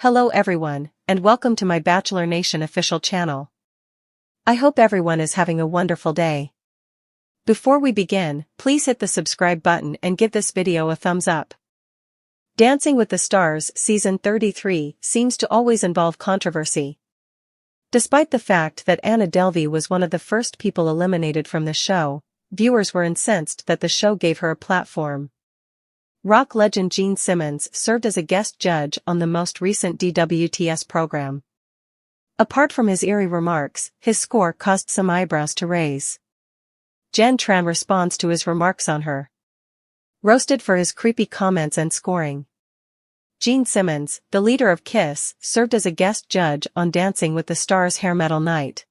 Hello everyone, and welcome to my Bachelor Nation official channel. I hope everyone is having a wonderful day. Before we begin, please hit the subscribe button and give this video a thumbs up. Dancing with the Stars Season 33 seems to always involve controversy. Despite the fact that Anna Delvey was one of the first people eliminated from the show, viewers were incensed that the show gave her a platform. Rock legend Gene Simmons served as a guest judge on the most recent DWTS program. Apart from his eerie remarks, his score caused some eyebrows to raise. Jenn Tran responds to his remarks on her. Roasted for his creepy comments and scoring. Gene Simmons, the leader of KISS, served as a guest judge on Dancing with the Stars' hair metal night.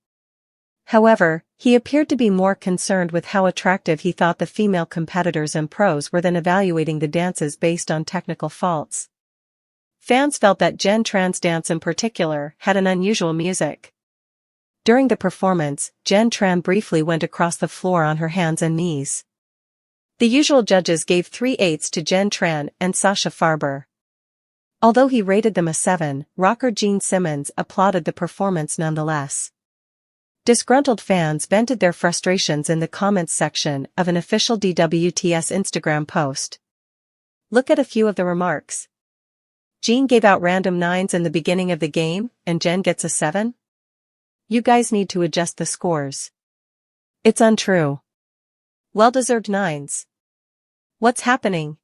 However, he appeared to be more concerned with how attractive he thought the female competitors and pros were than evaluating the dances based on technical faults. Fans felt that Jenn Tran's dance in particular had an unusual music. During the performance, Jenn Tran briefly went across the floor on her hands and knees. The usual judges gave 3/8 to Jenn Tran and Sasha Farber. Although he rated them a 7, rocker Gene Simmons applauded the performance nonetheless. Disgruntled fans vented their frustrations in the comments section of an official DWTS Instagram post. Look at a few of the remarks. Gene gave out random 9s in the beginning of the game, and Jenn gets a 7? You guys need to adjust the scores. It's untrue. Well-deserved 9s. What's happening?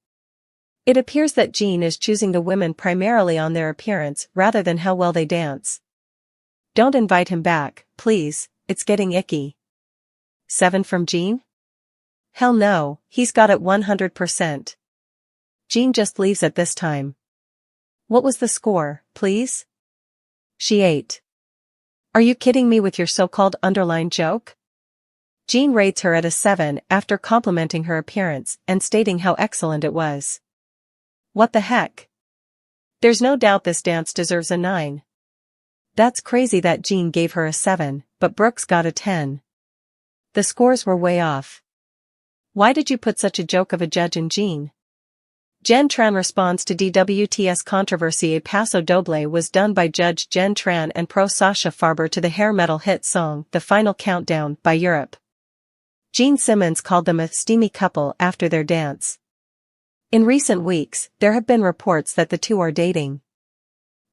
It appears that Gene is choosing the women primarily on their appearance rather than how well they dance. Don't invite him back, please, it's getting icky. 7 from Gene? Hell no, he's got it 100%. Gene just leaves at this time. What was the score, please? She 8. Are you kidding me with your so-called underlined joke? Gene rates her at a 7 after complimenting her appearance and stating how excellent it was. What the heck? There's no doubt this dance deserves a 9. That's crazy that Gene gave her a 7, but Brooks got a 10. The scores were way off. Why did you put such a joke of a judge in Gene? Jenn Tran responds to DWTS controversy. A Paso Doble was done by Judge Jenn Tran and pro Sasha Farber to the hair metal hit song The Final Countdown by Europe. Gene Simmons called them a steamy couple after their dance. In recent weeks, there have been reports that the two are dating.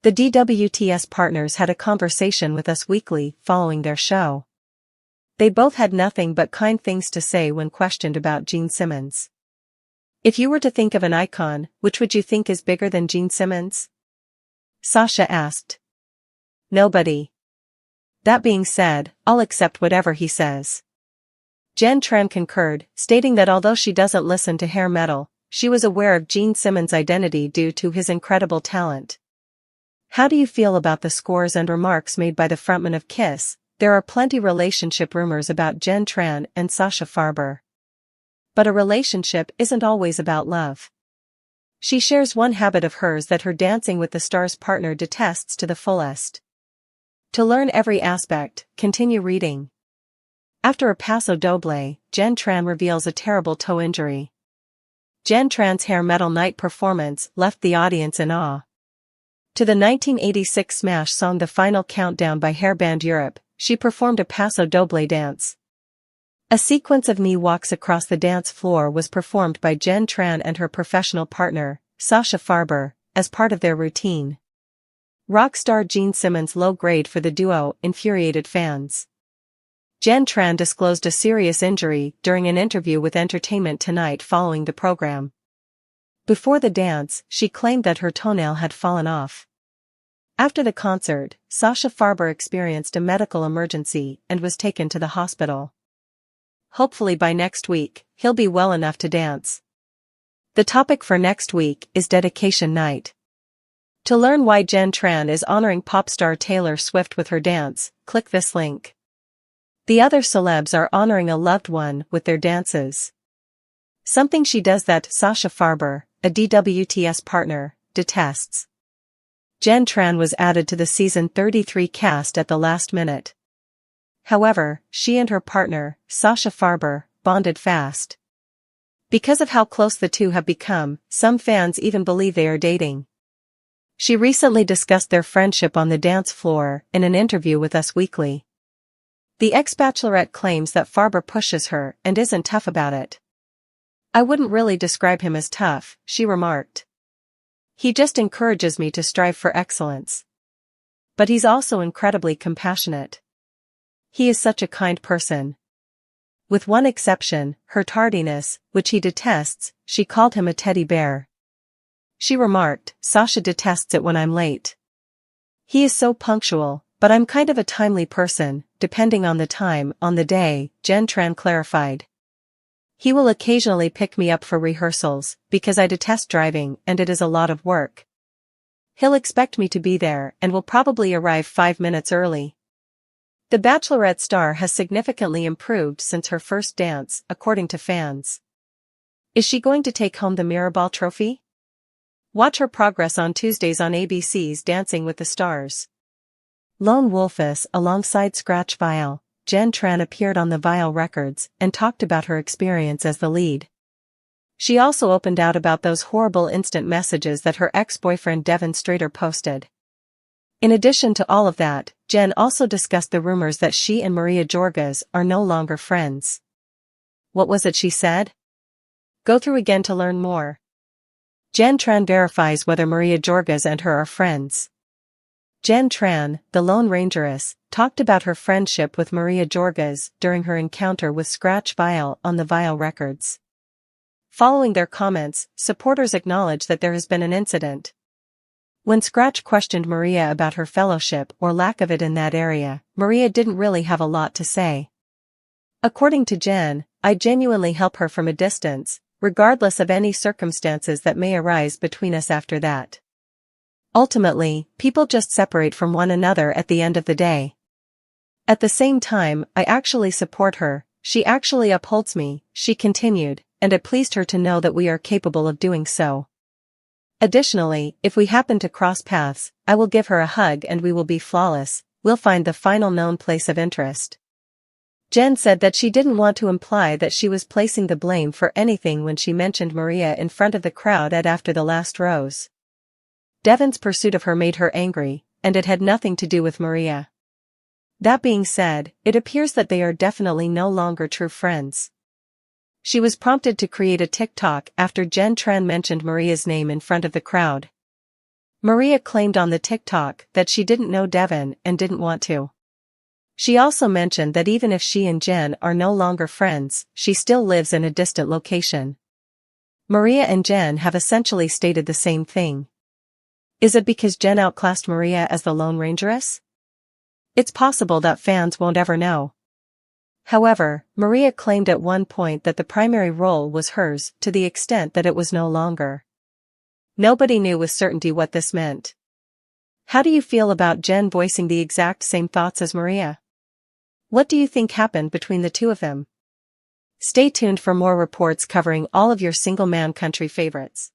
The DWTS partners had a conversation with Us Weekly following their show. They both had nothing but kind things to say when questioned about Gene Simmons. If you were to think of an icon, which would you think is bigger than Gene Simmons? Sasha asked. Nobody. That being said, I'll accept whatever he says. Jenn Tran concurred, stating that although she doesn't listen to hair metal, she was aware of Gene Simmons' identity due to his incredible talent. How do you feel about the scores and remarks made by the frontman of KISS? There are plenty relationship rumors about Jenn Tran and Sasha Farber. But a relationship isn't always about love. She shares one habit of hers that her Dancing with the Stars partner detests to the fullest. To learn every aspect, continue reading. After a Paso Doble, Jenn Tran reveals a terrible toe injury. Jenn Tran's hair metal night performance left the audience in awe. To the 1986 smash song The Final Countdown by hairband Europe, she performed a Paso Doble dance. A sequence of knee walks across the dance floor was performed by Jenn Tran and her professional partner, Sasha Farber, as part of their routine. Rock star Gene Simmons' low grade for the duo infuriated fans. Jenn Tran disclosed a serious injury during an interview with Entertainment Tonight following the program. Before the dance, she claimed that her toenail had fallen off. After the concert, Sasha Farber experienced a medical emergency and was taken to the hospital. Hopefully by next week, he'll be well enough to dance. The topic for next week is Dedication Night. To learn why Jenn Tran is honoring pop star Taylor Swift with her dance, click this link. The other celebs are honoring a loved one with their dances. Something she does that Sasha Farber, a DWTS partner, detests. Jenn Tran was added to the season 33 cast at the last minute. However, she and her partner, Sasha Farber, bonded fast. Because of how close the two have become, some fans even believe they are dating. She recently discussed their friendship on the dance floor in an interview with Us Weekly. The ex-bachelorette claims that Farber pushes her and isn't tough about it. "I wouldn't really describe him as tough," she remarked. "He just encourages me to strive for excellence. But he's also incredibly compassionate. He is such a kind person." With one exception, her tardiness, which he detests. She called him a teddy bear. She remarked, "Sasha detests it when I'm late. He is so punctual, but I'm kind of a timely person, depending on the time, on the day," Jenn Tran clarified. "He will occasionally pick me up for rehearsals, because I detest driving and it is a lot of work. He'll expect me to be there and will probably arrive 5 minutes early." The Bachelorette star has significantly improved since her first dance, according to fans. Is she going to take home the Mirrorball trophy? Watch her progress on Tuesdays on ABC's Dancing with the Stars. Lone Wolfess alongside Scratch Vial, Jenn Tran appeared on the Vial Records and talked about her experience as the lead. She also opened out about those horrible instant messages that her ex-boyfriend Devon Strader posted. In addition to all of that, Jenn also discussed the rumors that she and Maria Jorges are no longer friends. What was it she said? Go through again to learn more. Jenn Tran verifies whether Maria Jorges and her are friends. Jenn Tran, the Lone Rangeress, talked about her friendship with Maria Jorges during her encounter with Scratch Vial on the Vial Records. Following their comments, supporters acknowledge that there has been an incident. When Scratch questioned Maria about her fellowship or lack of it in that area, Maria didn't really have a lot to say. According to Jenn, "I genuinely help her from a distance, regardless of any circumstances that may arise between us after that. Ultimately, people just separate from one another at the end of the day. At the same time, I actually support her, she actually upholds me," she continued, "and it pleased her to know that we are capable of doing so. Additionally, if we happen to cross paths, I will give her a hug and we will be flawless, we'll find the final known place of interest." Jenn said that she didn't want to imply that she was placing the blame for anything when she mentioned Maria in front of the crowd at After the Last Rose. Devon's pursuit of her made her angry, and it had nothing to do with Maria. That being said, it appears that they are definitely no longer true friends. She was prompted to create a TikTok after Jenn Tran mentioned Maria's name in front of the crowd. Maria claimed on the TikTok that she didn't know Devon and didn't want to. She also mentioned that even if she and Jenn are no longer friends, she still lives in a distant location. Maria and Jenn have essentially stated the same thing. Is it because Jenn outclassed Maria as the Lone Rangeress? It's possible that fans won't ever know. However, Maria claimed at one point that the primary role was hers to the extent that it was no longer. Nobody knew with certainty what this meant. How do you feel about Jenn voicing the exact same thoughts as Maria? What do you think happened between the two of them? Stay tuned for more reports covering all of your single man country favorites.